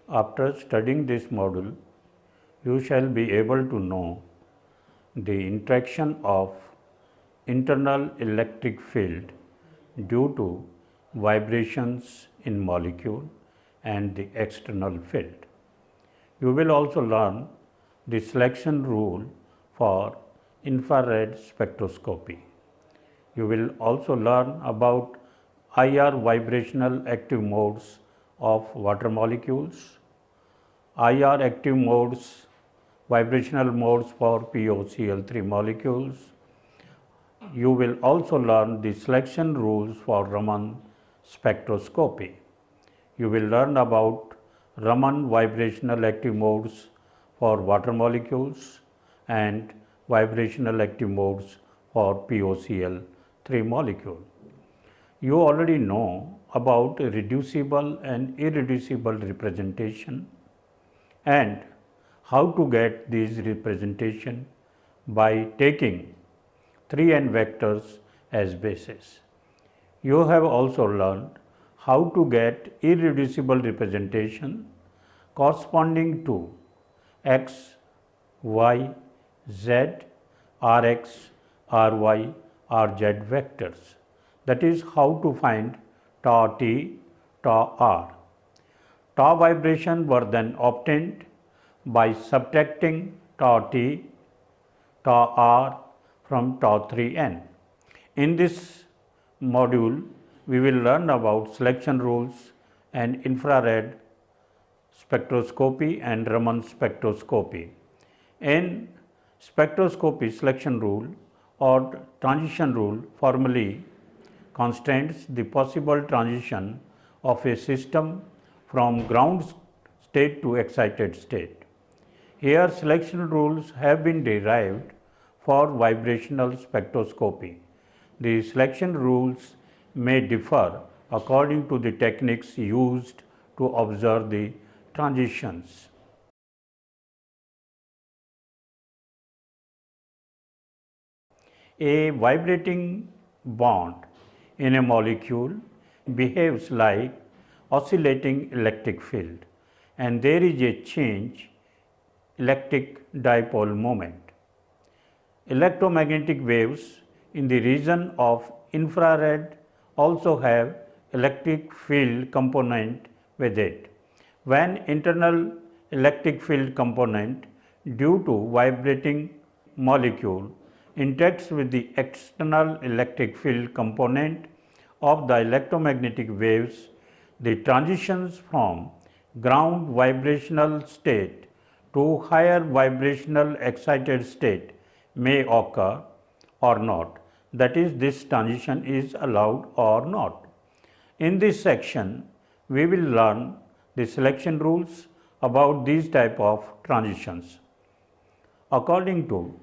After studying this module, you shall be able to know the interaction of internal electric field due to vibrations in molecule and the external field. You will also learn the selection rule for infrared spectroscopy. You will also learn about IR vibrational active modes of water molecules, IR active modes, vibrational modes for POCl3 molecules. You will also learn the selection rules for Raman spectroscopy. You will learn about Raman vibrational active modes for water molecules and vibrational active modes for POCl3 molecule. You already know about reducible and irreducible representation and how to get these representation by taking 3n vectors as basis. You have also learned how to get irreducible representation corresponding to x, y, z, rx, ry, rz vectors. That is how to find tau t, tau r. Tau vibration were then obtained by subtracting tau t, tau r from tau 3n. In this module, we will learn about selection rules and infrared spectroscopy and Raman spectroscopy. In spectroscopy, selection rule or transition rule formally constrains the possible transition of a system from ground state to excited state. Here, selection rules have been derived for vibrational spectroscopy. The selection rules may differ according to the techniques used to observe the transitions. A vibrating bond in a molecule behaves like oscillating electric field, and there is a change electric dipole moment. Electromagnetic waves in the region of infrared also have electric field component with it. When internal electric field component due to vibrating molecule interacts with the external electric field component of the electromagnetic waves, the transitions from ground vibrational state to higher vibrational excited state may occur or not. That is, this transition is allowed or not. In this section, we will learn the selection rules about these type of transitions. According to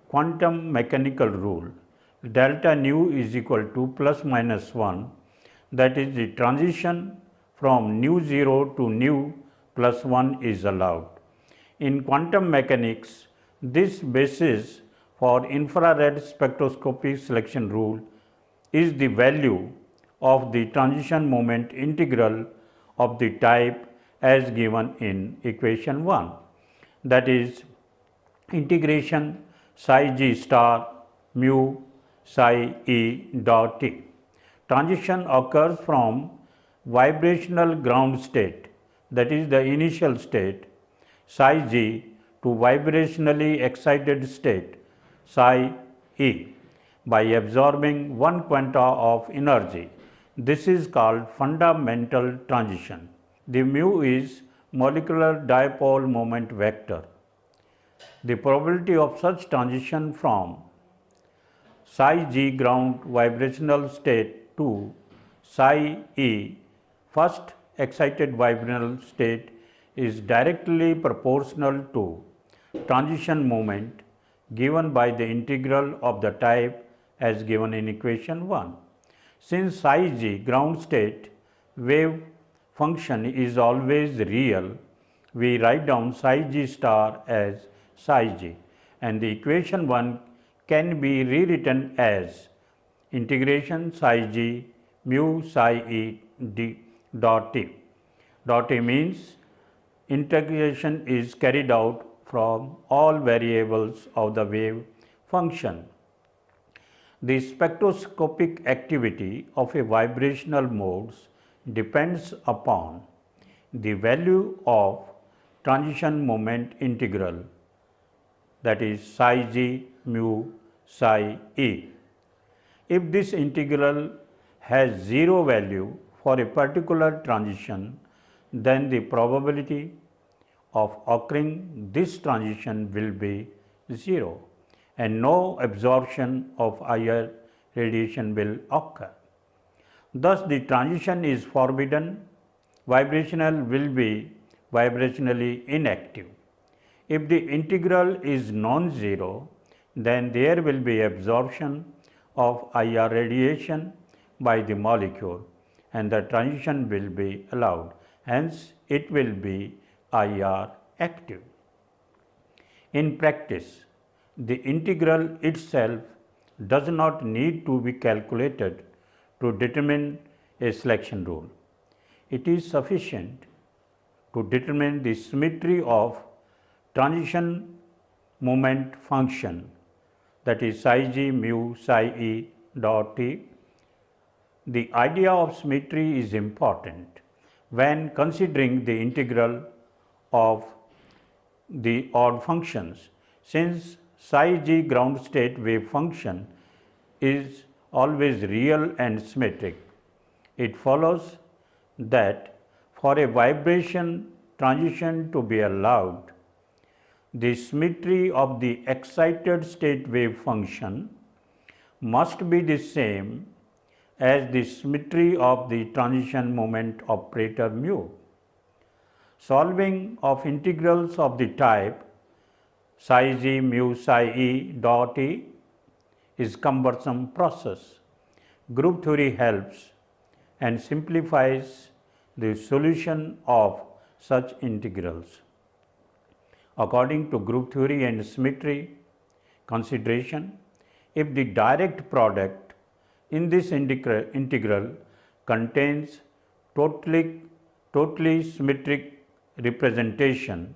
quantum mechanical rule, delta nu is equal to plus minus 1, that is the transition from nu 0 to nu plus 1 is allowed. In quantum mechanics, this basis for infrared spectroscopy selection rule is the value of the transition moment integral of the type as given in equation 1, that is integration psi g star mu psi e dot t. Transition occurs from vibrational ground state, that is the initial state, psi g, to vibrationally excited state, psi e, by absorbing one quanta of energy. This is called fundamental transition. The mu is molecular dipole moment vector. The probability of such transition from psi g ground vibrational state to psi e first excited vibrational state is directly proportional to transition moment given by the integral of the type as given in equation 1. Since psi g ground state wave function is always real, we write down psi g star as psi g, and the equation 1 can be rewritten as integration psi g mu psi e d dot t. Dot a means integration is carried out from all variables of the wave function. The spectroscopic activity of a vibrational mode depends upon the value of transition moment integral, that is psi g mu psi e. If this integral has zero value for a particular transition, then the probability of occurring this transition will be 0 and no absorption of IR radiation will occur. Thus, the transition is forbidden, vibrational will be vibrationally inactive. If the integral is non-zero, then there will be absorption of IR radiation by the molecule and the transition will be allowed. Hence, it will be IR active. In practice, the integral itself does not need to be calculated to determine a selection rule. It is sufficient to determine the symmetry of transition moment function, that is psi g mu psi e dot t. The idea of symmetry is important when considering the integral of the odd functions, since psi g ground state wave function is always real and symmetric. It follows that for a vibration transition to be allowed, the symmetry of the excited state wave function must be the same as the symmetry of the transition moment operator mu. Solving of integrals of the type psi g mu psi e dot e is cumbersome process. Group theory helps and simplifies the solution of such integrals. According to group theory and symmetry consideration, if the direct product in this integral contains totally symmetric representation,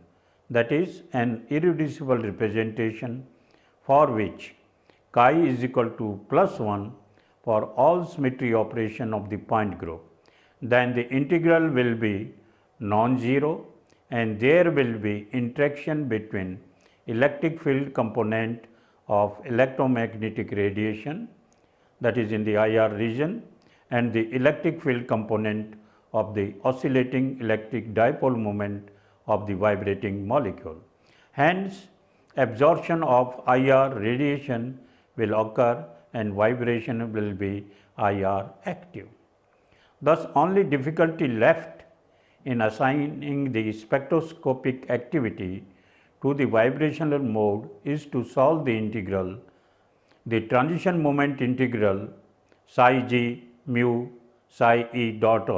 that is an irreducible representation for which chi is equal to +1 for all symmetry operation of the point group, then the integral will be non-zero and there will be interaction between electric field component of electromagnetic radiation, that is in the IR region, and the electric field component of the oscillating electric dipole moment of the vibrating molecule. Hence, absorption of IR radiation will occur and vibration will be IR active. Thus, only difficulty left in assigning the spectroscopic activity to the vibrational mode is to solve the integral, the transition moment integral psi g mu psi e dot.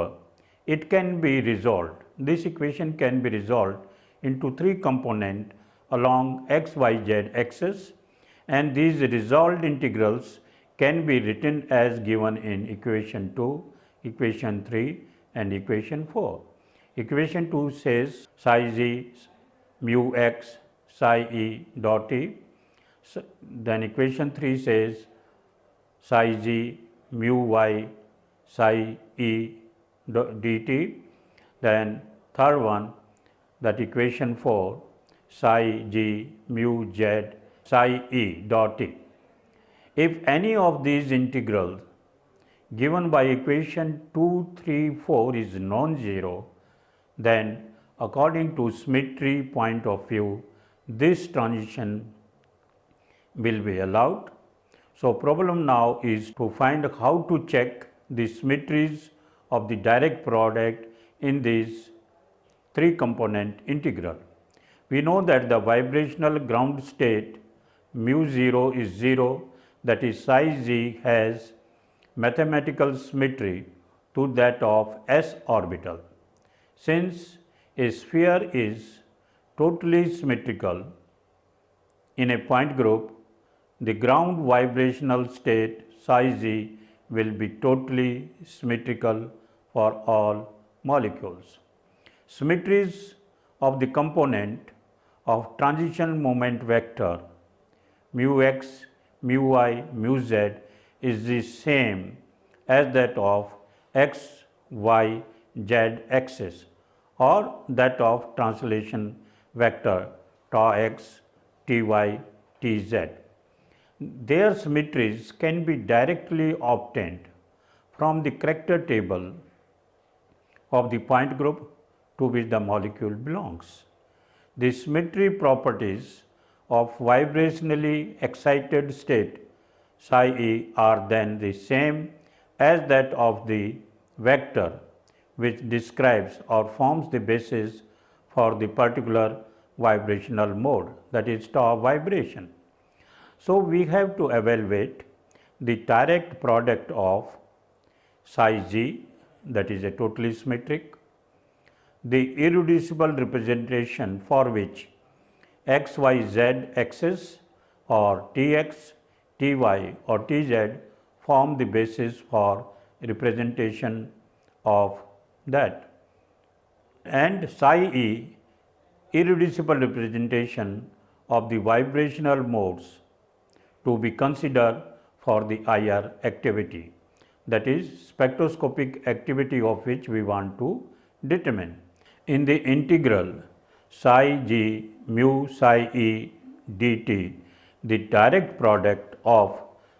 It can be resolved. This equation can be resolved into three components along x, y, z axis, and these resolved integrals can be written as given in equation 2, equation 3 and equation 4. Equation 2 says psi g mu x psi e dot t. Then equation 3 says psi g mu y psi e dt. Then third one, that equation 4 psi g mu z psi e dot t. If any of these integrals given by equation 2, 3, 4 is non-zero, then according to symmetry point of view, this transition will be allowed. So, problem now is to find how to check the symmetries of the direct product in this three component integral. We know that the vibrational ground state mu 0 is 0, that is psi g has mathematical symmetry to that of s orbital. Since a sphere is totally symmetrical in a point group, the ground vibrational state psi g will be totally symmetrical for all molecules. Symmetries of the component of transition moment vector mu x, mu y, mu z is the same as that of x, y, z axis or that of translation vector tau x, ty, tz. Their symmetries can be directly obtained from the character table of the point group to which the molecule belongs. The symmetry properties of vibrationally excited state psi e are then the same as that of the vector which describes or forms the basis for the particular vibrational mode, that is tau vibration. So, we have to evaluate the direct product of psi g, that is a totally symmetric, the irreducible representation for which x, y, z axis or tx, ty or tz form the basis for representation of that, and psi e irreducible representation of the vibrational modes to be considered for the IR activity, that is spectroscopic activity of which we want to determine. In the integral psi g mu psi e dt, the direct product of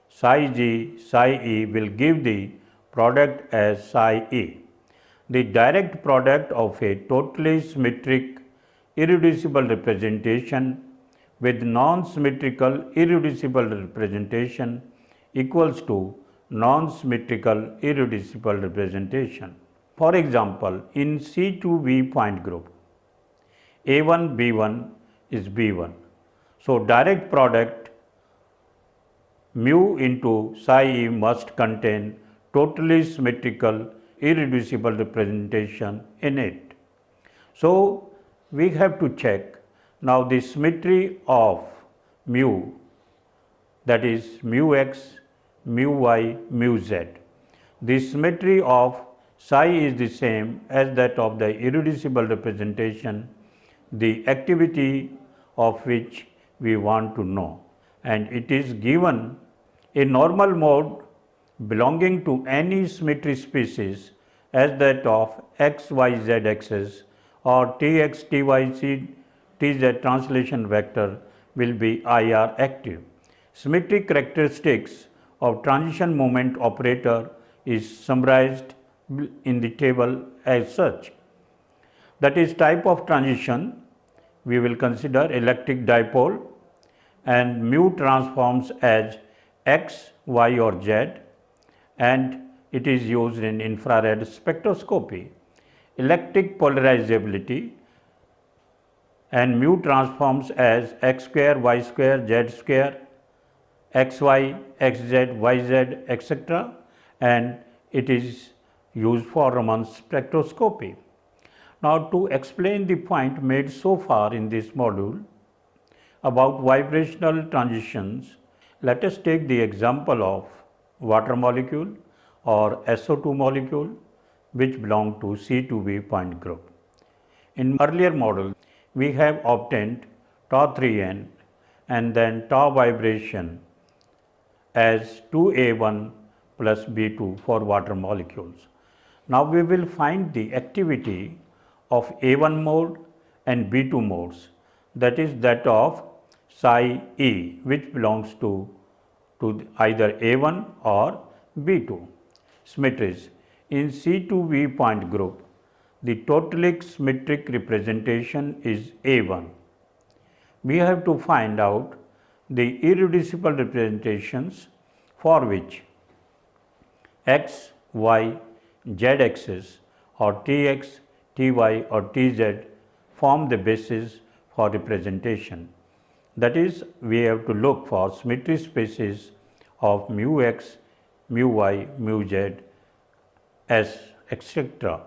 psi g psi e will give the product as psi e. The direct product of a totally symmetric irreducible representation with non-symmetrical irreducible representation equals to non-symmetrical irreducible representation. For example, in C2V point group, A1 B1 is B1. So, direct product mu into psi e must contain totally symmetrical irreducible representation in it. So, we have to check now the symmetry of mu, that is mu x, mu y, mu z. The symmetry of psi is the same as that of the irreducible representation, the activity of which we want to know, and it is given a normal mode belonging to any symmetry species as that of x, y, z axis or tx, ty, tz translation vector will be IR active. Symmetric characteristics of transition moment operator is summarized in the table as such. That is, type of transition we will consider electric dipole and mu transforms as x, y or z, and it is used in infrared spectroscopy. Electric polarizability and mu transforms as x square, y square, z square, xy, xz, yz, etc., and it is used for Raman spectroscopy. Now, to explain the point made so far in this module about vibrational transitions, let us take the example of water molecule or SO2 molecule which belong to C2V point group. In earlier model, we have obtained tau 3n and then tau vibration as 2A1 plus B2 for water molecules. Now, we will find the activity of A1 mode and B2 modes, that is that of psi e, which belongs to either A1 or B2. Symmetries. In C2V point group, the totally symmetric representation is A1. We have to find out the irreducible representations for which x, y, z axis or tx, ty or tz form the basis for representation. That is, we have to look for symmetry spaces of mu x, mu y, mu z, s, etc.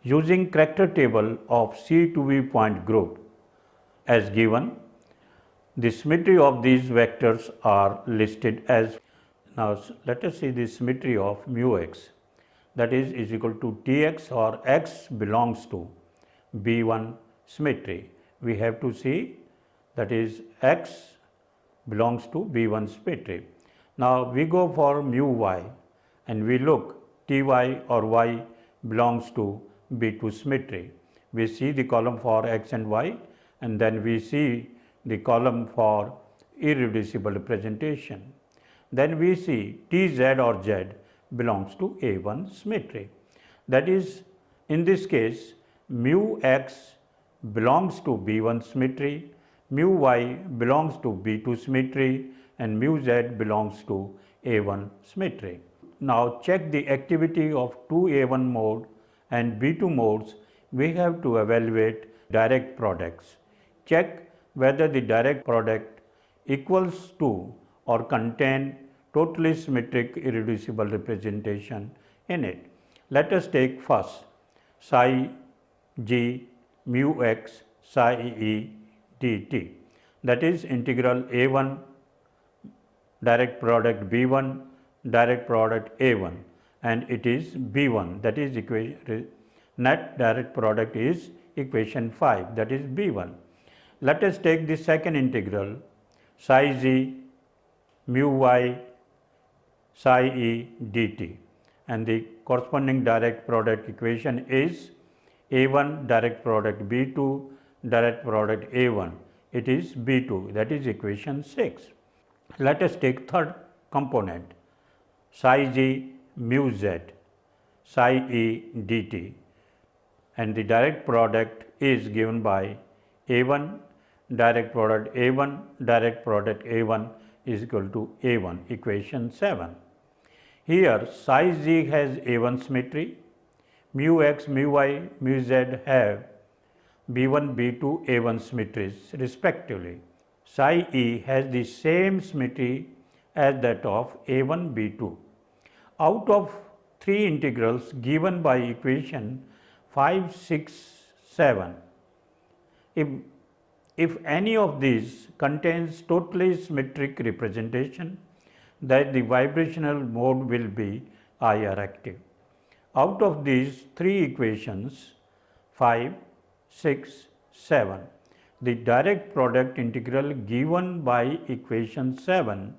using character table of C2V point group as given. The symmetry of these vectors are listed as. Now, let us see the symmetry of mu x, that is equal to Tx or x belongs to B1, symmetry. We have to see that is X belongs to B1 symmetry. Now we go for mu y and we look Ty or y belongs to B2 symmetry. We see the column for X and Y and then we see the column for irreducible representation. Then we see Tz or Z belongs to A1 symmetry. That is, in this case, mu X belongs to B1 symmetry, mu Y belongs to B2 symmetry and mu Z belongs to A1 symmetry. Now check the activity of two A1 mode and B2 modes. We have to evaluate direct products. Check whether the direct product equals to or contain totally symmetric irreducible representation in it. Let us take first psi g mu x psi e dt, that is integral A1 direct product B1 direct product A1 and it is B1, that is net direct product is equation 5, that is B1. Let us take the second integral psi z mu y psi e dt and the corresponding direct product equation is A1 direct product B2 direct product A1, it is B2, that is equation 6. Let us take third component psi g mu z psi e dt and the direct product is given by A1 direct product A1 direct product A1 is equal to A1, equation 7. Here psi z has A1 symmetry, mu x, mu y, mu z have B1, B2, A1 symmetries respectively. Psi e has the same symmetry as that of A1, B2. Out of three integrals given by equation 5, 6, 7, if any of these contains totally symmetric representation, that the vibrational mode will be IR active. Out of these three equations 5, 6, 7, the direct product integral given by equation 7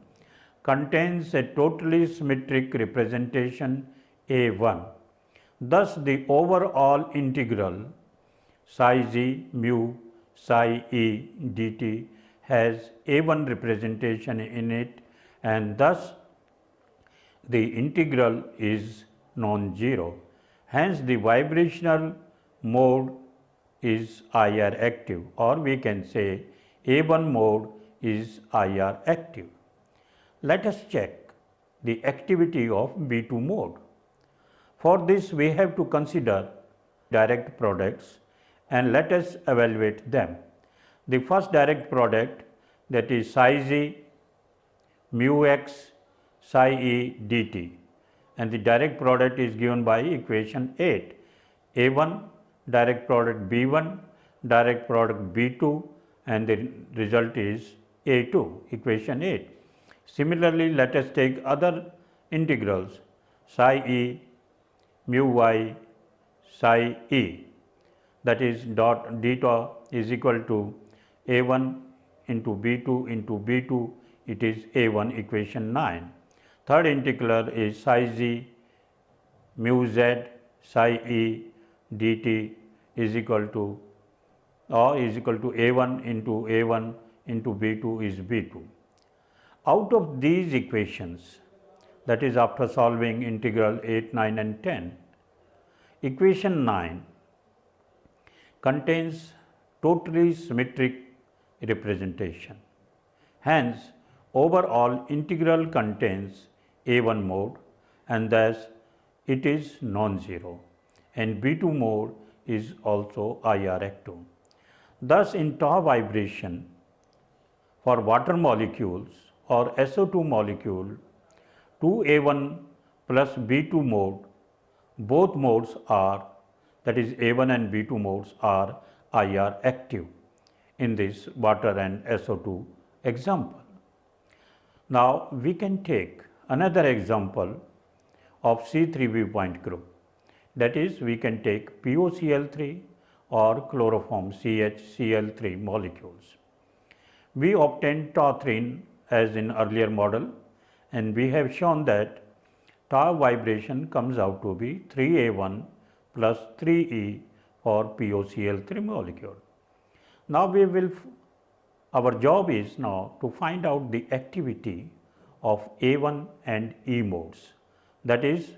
contains a totally symmetric representation A1. Thus, the overall integral psi z mu psi e dt has A1 representation in it and thus the integral is non-zero. Hence, the vibrational mode is IR active, or we can say A1 mode is IR active. Let us check the activity of B2 mode. For this, we have to consider direct products and let us evaluate them. The first direct product, that is psi z mu x psi e dt, and the direct product is given by equation 8, A1 direct product B1 direct product B2 and the result is A2, equation 8. Similarly, let us take other integrals psi e mu y psi e, that is dot deta is equal to A1 into B2, it is A1, equation 9. Third integral is psi z mu z psi e dt is equal to A1 into B2 is B2. Out of these equations, that is after solving integral 8, 9 and 10, equation 9 contains totally symmetric representation. Hence, overall integral contains A1 mode and thus it is non-zero, and B2 mode is also IR active. Thus, in tau vibration for water molecules or SO2 molecule, 2A1 plus B2 mode, both modes are, that is A1 and B2 modes are IR active in this water and SO2 example. Now, we can take another example of C3V point group, that is we can take POCl3 or chloroform CHCl3 molecules. We obtained tau-3 as in earlier model, and we have shown that tau vibration comes out to be 3A1 plus 3E for POCl3 molecule. Now our job is now to find out the activity of A1 and E modes. That is,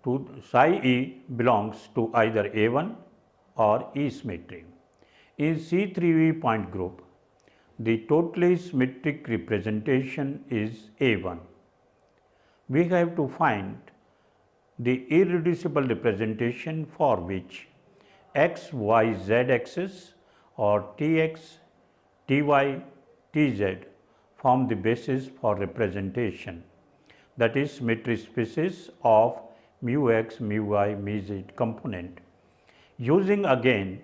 psi E belongs to either A1 or E symmetry. In C3V point group, the totally symmetric representation is A1. We have to find the irreducible representation for which x, y, z axis or Tx, Ty, Tz form the basis for representation, that is symmetry species of mu x, mu y, mu z component. Using again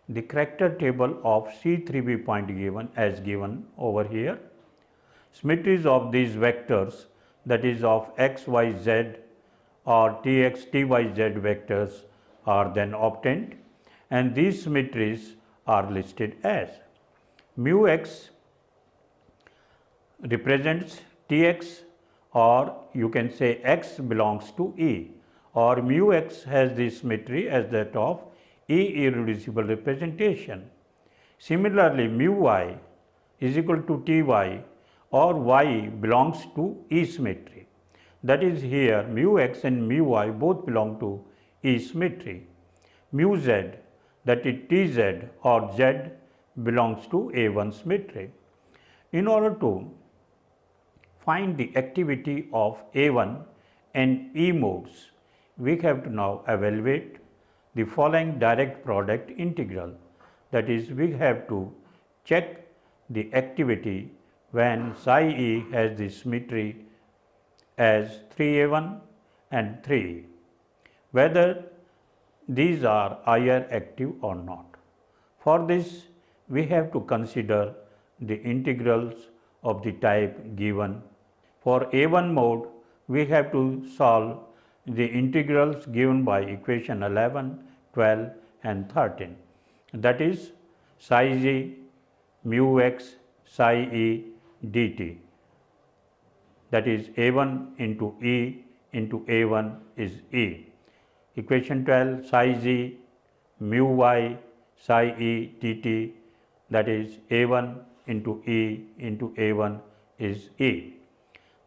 the character table of C3V point given as given over here, symmetries of these vectors, that is of x, y, z or Tx, Ty, z vectors are then obtained, and these symmetries are listed as mu x represents Tx, or you can say x belongs to E, or mu x has the symmetry as that of E irreducible representation. Similarly, mu y is equal to Ty, or y belongs to E symmetry. That is, here mu x and mu y both belong to E symmetry. Mu z, that is Tz or z, belongs to A1 symmetry. In order to find the activity of A1 and E modes, we have to now evaluate the following direct product integral. That is, we have to check the activity when psi E has the symmetry as 3A1 and 3E, whether these are IR active or not. For this, we have to consider the integrals of the type given. For A1 mode, we have to solve the integrals given by equation 11, 12 and 13. That is psi z mu x psi E dt. That is A1 into E into A1 is E. Equation 12 psi z mu y psi E dt, that is A1 into E into A1 is E.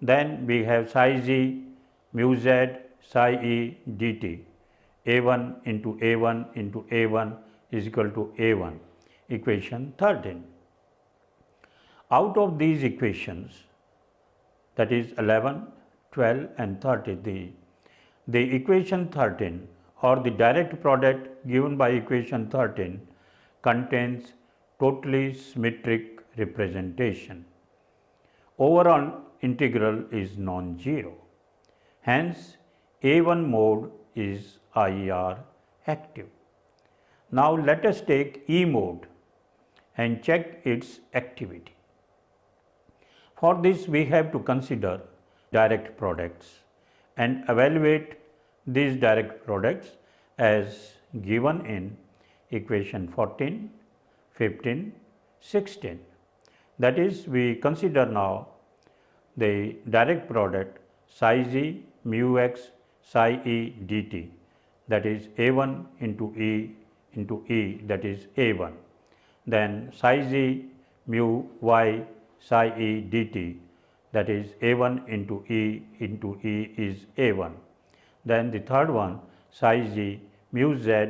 Then we have psi z mu z psi E dt. A1 into A1 into A1 is equal to A1. Equation 13. Out of these equations, that is 11, 12 and 30, the equation 13 or the direct product given by equation 13 contains totally symmetric representation. Overall integral is non-zero. Hence, A1 mode is IR active. Now, let us take E mode and check its activity. For this, we have to consider direct products and evaluate these direct products as given in equation 14, 15, 16. That is, we consider now the direct product psi z mu x psi E dt, that is A1 into E, that is A1. Then psi z mu y psi E dt, that is A1 into E is A1. Then the third one psi z mu z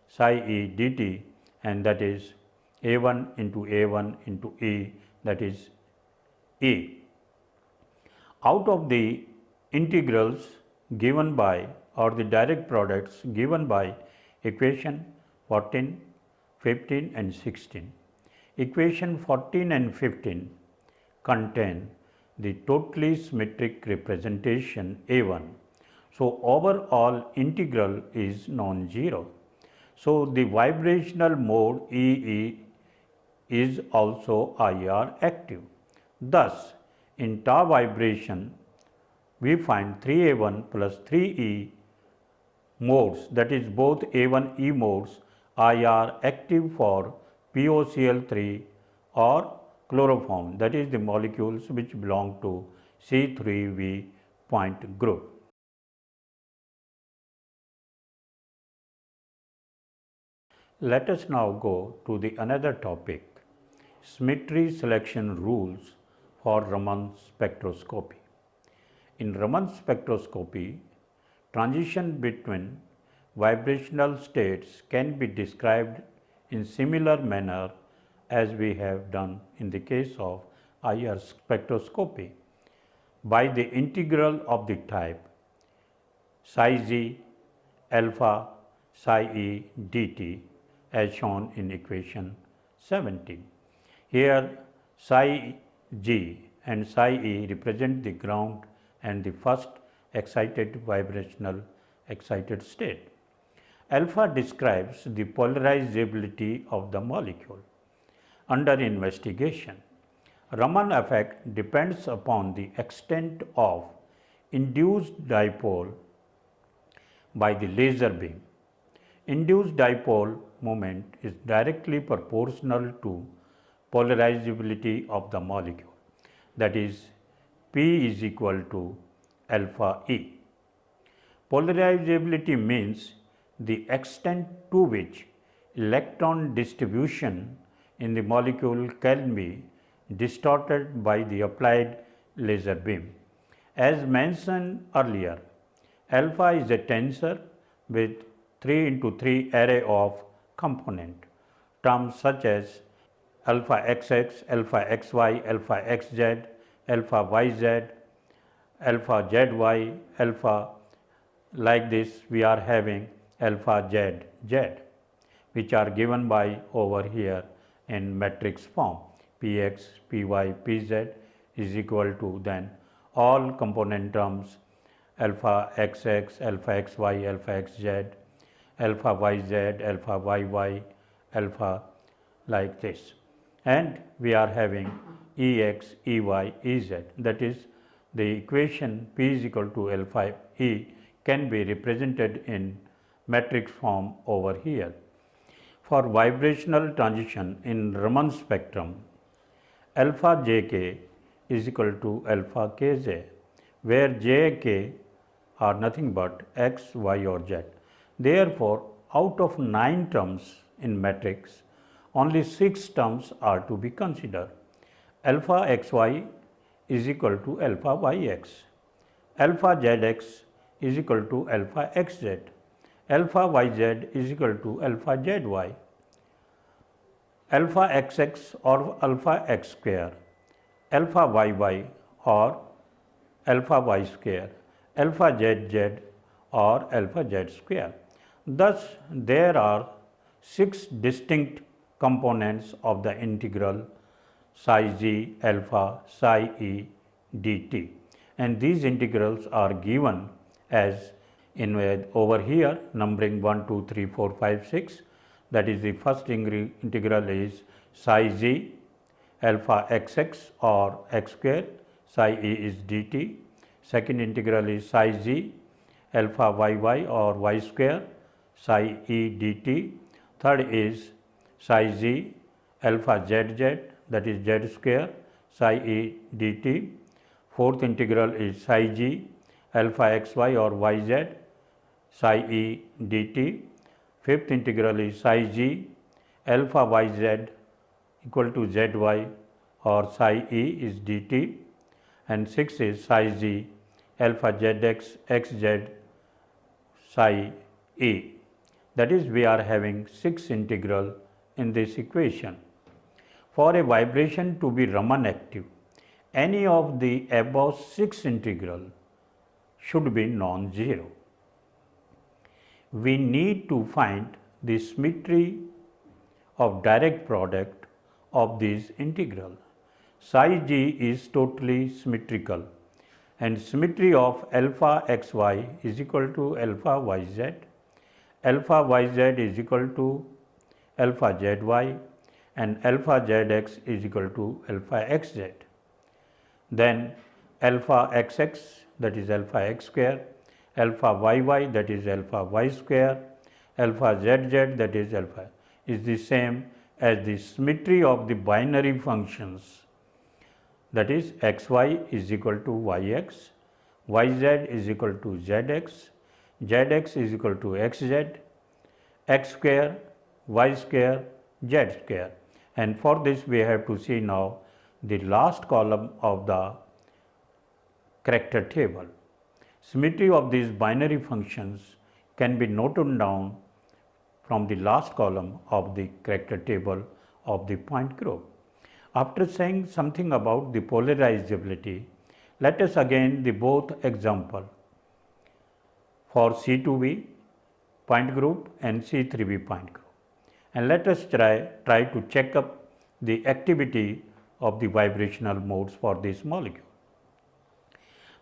psi E dt, and that is A1 into E, that is E. Out of the integrals given by or the direct products given by equation 14, 15 and 16, equation 14 and 15 contain the totally symmetric representation A1. So, overall integral is non-zero. So, the vibrational mode EE is also IR active. Thus, in tau vibration, we find 3A1 plus 3E modes, that is both A1 E modes are active for POCl3 or chloroform, that is the molecules which belong to C3V point group. Let us now go to the another topic, symmetry selection rules for Raman spectroscopy. In Raman spectroscopy, transition between vibrational states can be described in similar manner as we have done in the case of IR spectroscopy by the integral of the type psi z alpha psi e dt as shown in equation 17. Here psi g and psi e represent the ground and the first excited vibrational excited state. Alpha describes the polarizability of the molecule under investigation. Raman effect depends upon the extent of induced dipole by the laser beam. Induced dipole moment is directly proportional to polarizability of the molecule, that is P is equal to alpha E. Polarizability means the extent to which electron distribution in the molecule can be distorted by the applied laser beam. As mentioned earlier, alpha is a tensor with 3 into 3 array of component. Terms such as alpha xx, alpha xy, alpha xz, alpha yz, alpha zy, alpha like this we are having alpha z, which are given by over here in matrix form px, py, pz is equal to then all component terms alpha xx, alpha xy, alpha xz, alpha yz, alpha yy, alpha like this. And we are having ex, ey, ez, that is the equation p is equal to alpha e can be represented in matrix form over here. For vibrational transition in Raman spectrum, alpha jk is equal to alpha kz, where jk are nothing but x, y or z. Therefore, out of 9 terms in matrix, only 6 terms are to be considered. Alpha xy is equal to alpha yx, alpha zx is equal to alpha xz, alpha yz is equal to alpha zy, alpha xx or alpha x square, alpha yy or alpha y square, alpha zz or alpha z square. Thus, there are 6 distinct components of the integral psi z alpha psi e dt, and these integrals are given as in over here numbering 1, 2, 3, 4, 5, 6. That is the first integral is psi z alpha xx or x square psi e is dt. Second integral is psi z alpha yy or y square psi e dt. Third is psi z alpha zz, that is z square psi e dt. Fourth integral is psi g alpha xy or yz psi e dt. Fifth integral is psi g alpha yz equal to zy or psi e is dt. And sixth is psi z alpha zx xz psi e. That is, we are having 6 integral in this equation. For a vibration to be Raman active, any of the above 6 integral should be non-zero. We need to find the symmetry of direct product of these integral. Psi g is totally symmetrical, and symmetry of alpha xy is equal to alpha yz, alpha yz is equal to alpha zy, and alpha zx is equal to alpha xz. Then alpha xx, that is alpha x square, alpha yy, that is alpha y square, alpha zz, that is alpha, is the same as the symmetry of the binary functions, that is xy is equal to yx, yz is equal to zx, zx is equal to xz, x square, y square, z square. And for this we have to see now the last column of the character table. Symmetry of these binary functions can be noted down from the last column of the character table of the point group. After saying something about the polarizability, let us again the both example for C2V point group and C3V point group, and let us try to check up the activity of the vibrational modes for this molecule.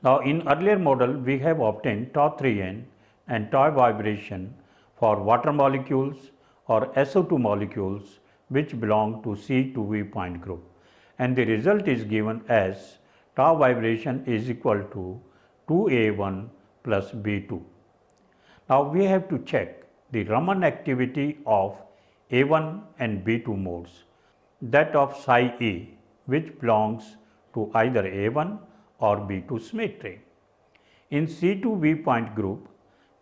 Now, in earlier model we have obtained tau 3n and tau vibration for water molecules or SO2 molecules which belong to C2V point group, and the result is given as tau vibration is equal to 2A1 plus B2. Now, we have to check the Raman activity of A1 and B2 modes, that of psi E, which belongs to either A1 or B2 symmetry. In C2V point group,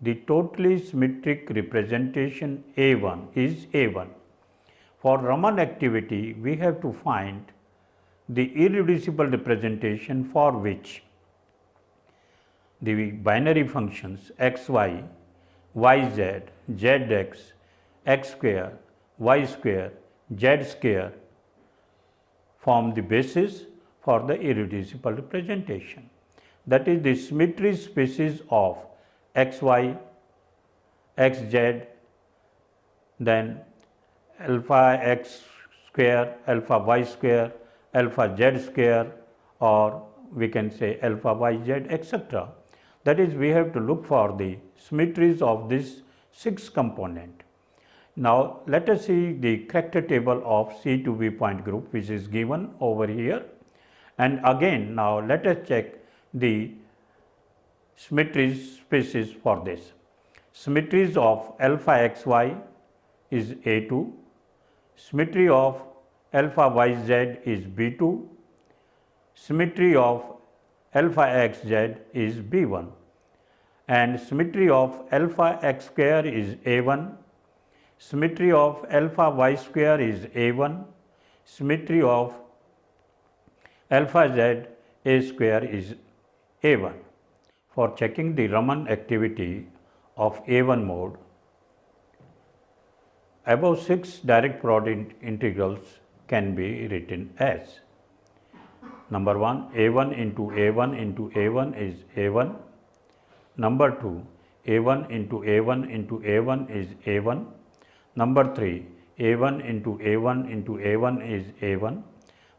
the totally symmetric representation A1 is A1. For Raman activity, we have to find the irreducible representation for which the binary functions xy, yz, zx, x square, y square, z square form the basis for the irreducible representation. That is the symmetry spaces of xy, xz, then alpha x square, alpha y square, alpha z square, or we can say alpha yz, etc. That is, we have to look for the symmetries of this 6 component. Now, let us see the character table of C2V point group, which is given over here. And again, now let us check the symmetries spaces for this. Symmetries of alpha xy is A2, symmetry of alpha yz is B2, symmetry of alpha xz is B1, and symmetry of alpha x square is A1, symmetry of alpha y square is A1, symmetry of alpha z A square is A1. For checking the Raman activity of A1 mode, above 6 direct product integrals can be written as: number 1, A1 into A1 into A1 is A1. Number 2, A1 into A1 into A1 is A1. Number 3, A1 into A1 into A1 is A1.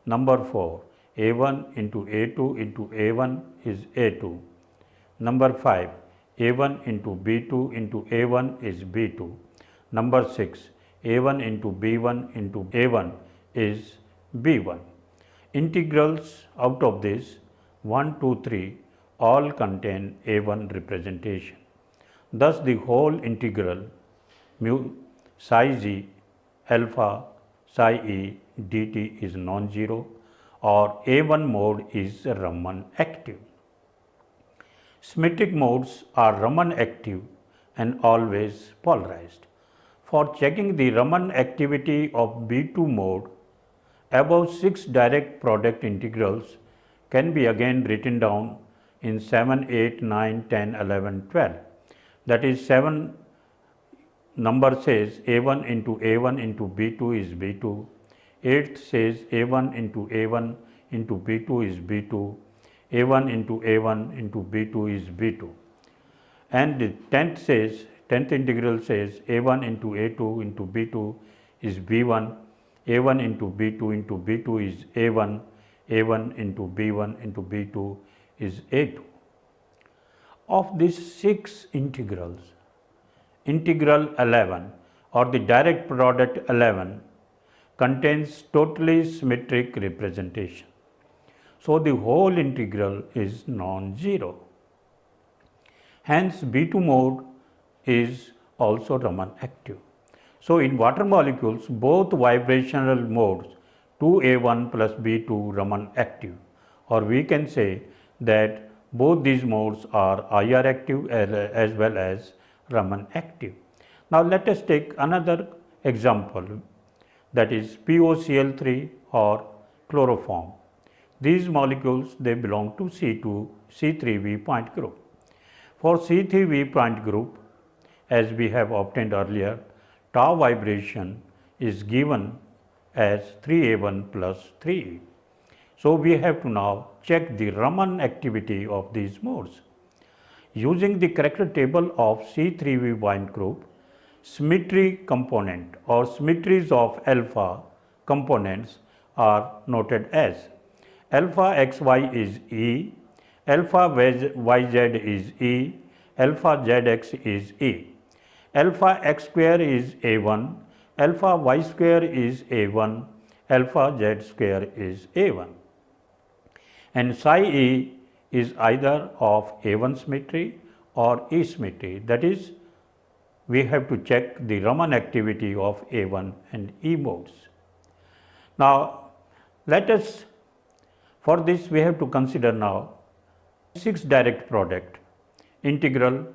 Number 4, A1 into A2 into A1 is A2. Number 5, A1 into B2 into A1 is B2. Number 6, A1 into B1 into A1 is B1. Integrals out of this 1, 2, 3 all contain A1 representation. Thus, the whole integral mu psi g alpha psi e dt is non-zero, or A1 mode is Raman active. Symmetric modes are Raman active and always polarized. For checking the Raman activity of B2 mode, above 6 direct product integrals can be again written down in 7, 8, 9, 10, 11, 12. That is, 7 number says A1 into A1 into B2 is B2. 8th says A1 into A1 into B2 is B2. A1 into A1 into B2 is B2. And the 10th integral says A1 into A2 into B2 is B1. A1 into B2 into B2 is A1. A1 into B1 into B2 is A2. Of these 6 integrals, integral 11 or the direct product 11 contains totally symmetric representation. So, the whole integral is non-zero. Hence, B2 mode is also Raman active. So in water molecules, both vibrational modes 2A1 plus B2 Raman active, or we can say that both these modes are IR active as well as Raman active. Now let us take another example, that is POCl3 or chloroform. These molecules, they belong to C3V point group. For C3V point group, as we have obtained earlier, tau vibration is given as 3A1 plus 3E. So we have to now check the Raman activity of these modes. Using the character table of C3V point group, symmetry component or symmetries of alpha components are noted as alpha XY is E, alpha YZ is E, alpha ZX is E, alpha X square is A1, alpha Y square is A1, alpha Z square is A1. And psi E is either of A1 symmetry or E symmetry, that is, we have to check the Raman activity of A1 and E modes. Now, let us, for this we have to consider now 6 direct product integral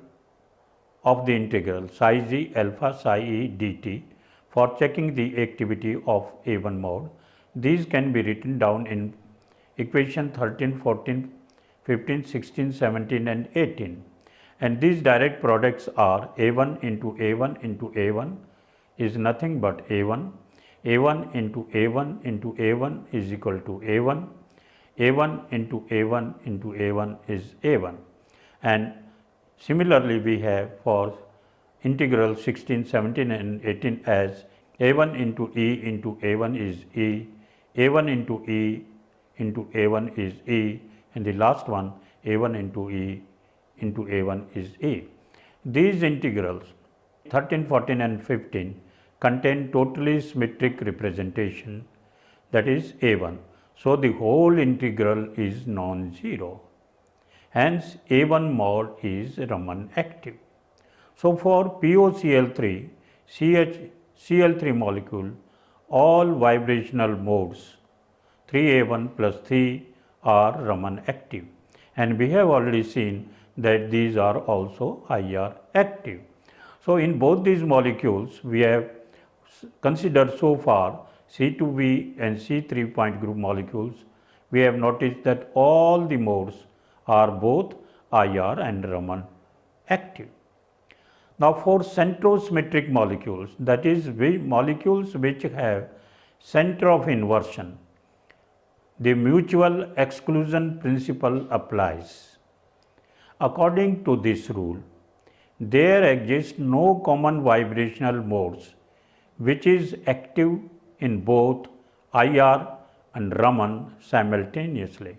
of the integral psi z alpha psi e dt for checking the activity of A1 mode. These can be written down in equation 13, 14, 15, 16, 17 and 18. And these direct products are A1 into A1 into A1 is nothing but A1, A1 into A1 into A1 is equal to A1, A1 into A1 into A1 is A1. And similarly, we have for integral 16, 17 and 18 as A1 into E into A1 is E, A1 into E into A1 is E, and the last one A1 into E into A1 is E. These integrals 13, 14 and 15 contain totally symmetric representation, that is A1. So the whole integral is non-zero. Hence A1 mode is Raman active. So for POCl3 CH-Cl3 molecule, all vibrational modes 3A1 plus 3 are Raman active, and we have already seen that these are also IR active. So in both these molecules we have considered so far C2V and C3 point group molecules. We have noticed that all the modes are both IR and Raman active. Now for centrosymmetric molecules, that is molecules which have center of inversion, the mutual exclusion principle applies. According to this rule, there exists no common vibrational modes which is active in both IR and Raman simultaneously.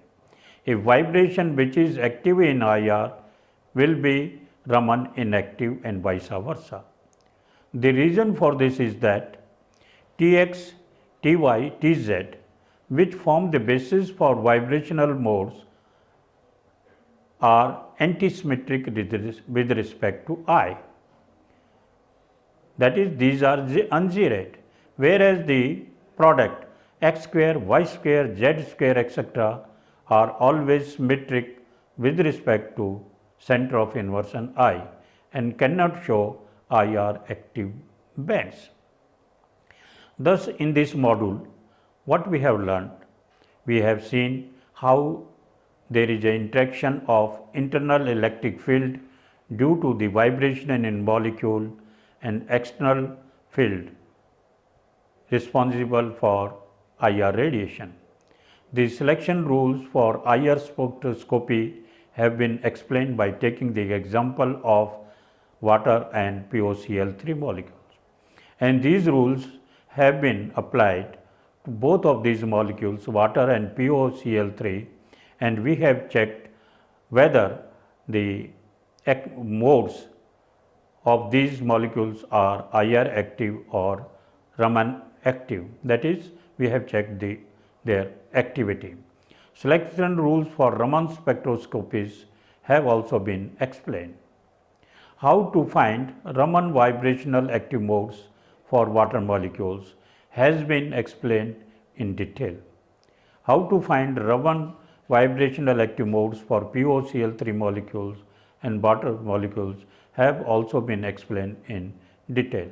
A vibration which is active in IR will be Raman inactive and vice versa. The reason for this is that Tx, Ty, Tz, which form the basis for vibrational modes, are antisymmetric with respect to I. That is, these are unzeroed, whereas the product x square, y square, z square, etc. are always symmetric with respect to center of inversion I and cannot show IR active bands. Thus, in this module, what we have learned? We have seen how there is an interaction of internal electric field due to the vibration in molecule and external field responsible for IR radiation. The selection rules for IR spectroscopy have been explained by taking the example of water and POCl3 molecules. And these rules have been applied to both of these molecules, water and POCl3, and we have checked whether the modes of these molecules are IR active or Raman active. That is, we have checked their activity. Selection rules for Raman spectroscopies have also been explained. How to find Raman vibrational active modes for water molecules has been explained in detail. How to find Raman vibrational active modes for POCl3 molecules and water molecules have also been explained in detail.